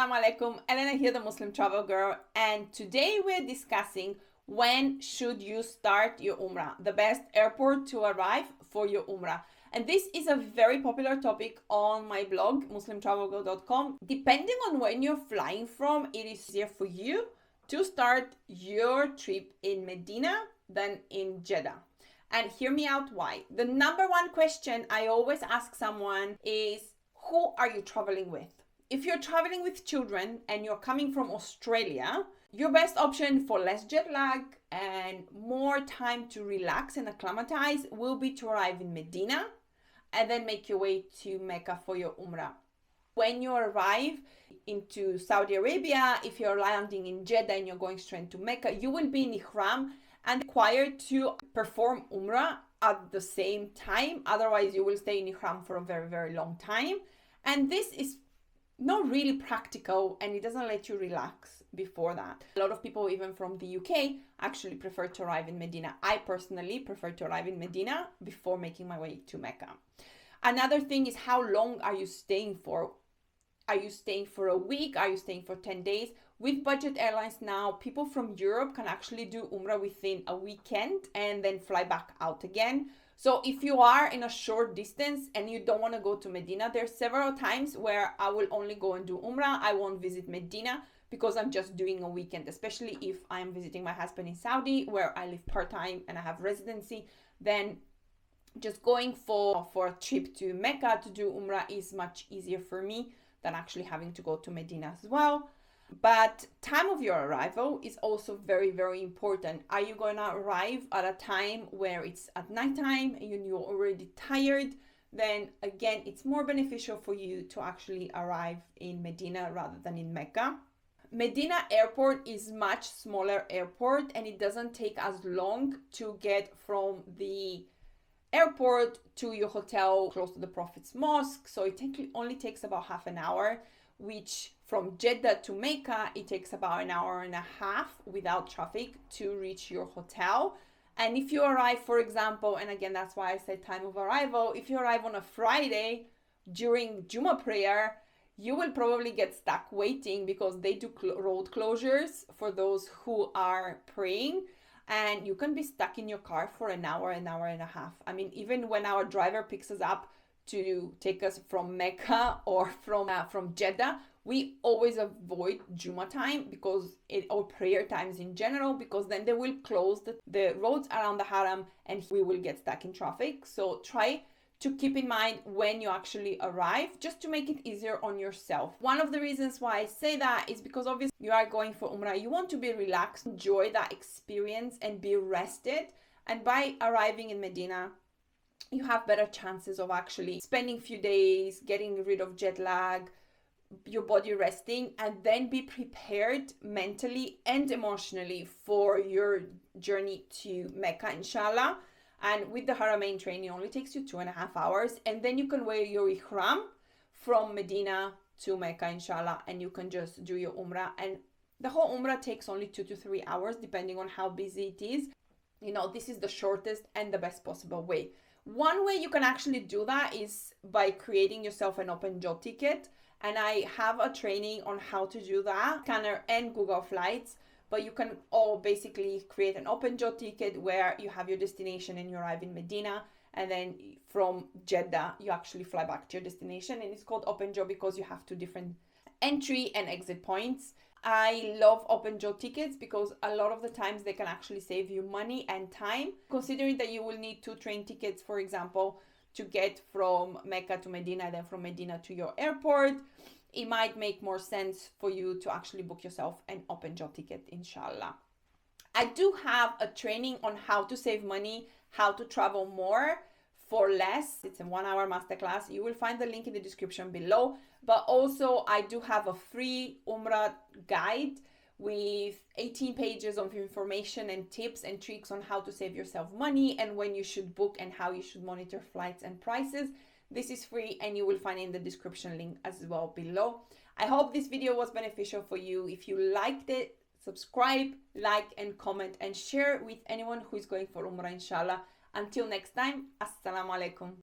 Assalamu alaikum, Elena here, the Muslim travel girl, and today we're discussing when should you start your Umrah, the best airport to arrive for your Umrah. And this is a very popular topic on my blog, muslimtravelgirl.com. Depending on when you're flying from, it is easier for you to start your trip in Medina than in Jeddah. And hear me out why. The number one question I always ask someone is, who are you traveling with? If you're traveling with children and you're coming from Australia, your best option for less jet lag and more time to relax and acclimatize will be to arrive in Medina and then make your way to Mecca for your Umrah. When you arrive into Saudi Arabia, if you're landing in Jeddah and you're going straight to Mecca, you will be in Ihram and required to perform Umrah at the same time. Otherwise, you will stay in Ihram for a very, very long time. And this is not really practical and it doesn't let you relax before that. A lot of people, even from the UK, actually prefer to arrive in Medina. I personally prefer to arrive in Medina before making my way to Mecca. Another thing is, how long are you staying for? Are you staying for a week? Are you staying for 10 days? With budget airlines now, people from Europe can actually do Umrah within a weekend and then fly back out again. So if you are in a short distance and you don't want to go to Medina, there's several times where I will only go and do Umrah. I won't visit Medina because I'm just doing a weekend, especially if I'm visiting my husband in Saudi, where I live part-time and I have residency. Then just going for a trip to Mecca to do Umrah is much easier for me than actually having to go to Medina as well. But time of your arrival is also very, very important. Are you going to arrive at a time where it's at nighttime and you're already tired? Then again, it's more beneficial for you to actually arrive in Medina rather than in Mecca. Medina airport is much smaller airport and it doesn't take as long to get from the airport to your hotel close to the Prophet's Mosque. So it only takes about half an hour, which from Jeddah to Mecca, it takes about an hour and a half without traffic to reach your hotel. And if you arrive, for example, and again, that's why I said time of arrival, if you arrive on a Friday during Jummah prayer, you will probably get stuck waiting because they do road closures for those who are praying. And you can be stuck in your car for an hour and a half. I mean, even when our driver picks us up to take us from Mecca or from Jeddah, we always avoid Jummah time or prayer times in general, because then they will close the roads around the Haram and we will get stuck in traffic. So try to keep in mind when you actually arrive, just to make it easier on yourself. One of the reasons why I say that is because obviously you are going for Umrah. You want to be relaxed, enjoy that experience and be rested. And by arriving in Medina, you have better chances of actually spending a few days, getting rid of jet lag, your body resting, and then be prepared mentally and emotionally for your journey to Mecca, inshallah. And with the Haramain train, it only takes you 2.5 hours. And then you can wear your Ihram from Medina to Mecca, inshallah. And you can just do your Umrah. And the whole Umrah takes only 2 to 3 hours, depending on how busy it is. You know, this is the shortest and the best possible way. One way you can actually do that is by creating yourself an open jaw ticket. And I have a training on how to do that, scanner and Google Flights. But you can all basically create an open jaw ticket where you have your destination and you arrive in Medina. And then from Jeddah, you actually fly back to your destination. And it's called open jaw because you have 2 different entry and exit points. I love open jaw tickets because a lot of the times they can actually save you money and time. Considering that you will need 2 train tickets, for example, to get from Mecca to Medina and then from Medina to your airport, it might make more sense for you to actually book yourself an open jaw ticket, inshallah. I do have a training on how to save money, how to travel more for less. It's a 1-hour masterclass. You will find the link in the description below. But also I do have a free Umrah guide with 18 pages of information and tips and tricks on how to save yourself money and when you should book and how you should monitor flights and prices. This is free and you will find it in the description link as well below. I hope this video was beneficial for you. If you liked it, subscribe, like and comment and share with anyone who is going for Umrah, inshallah. Until next time, Assalamu alaikum.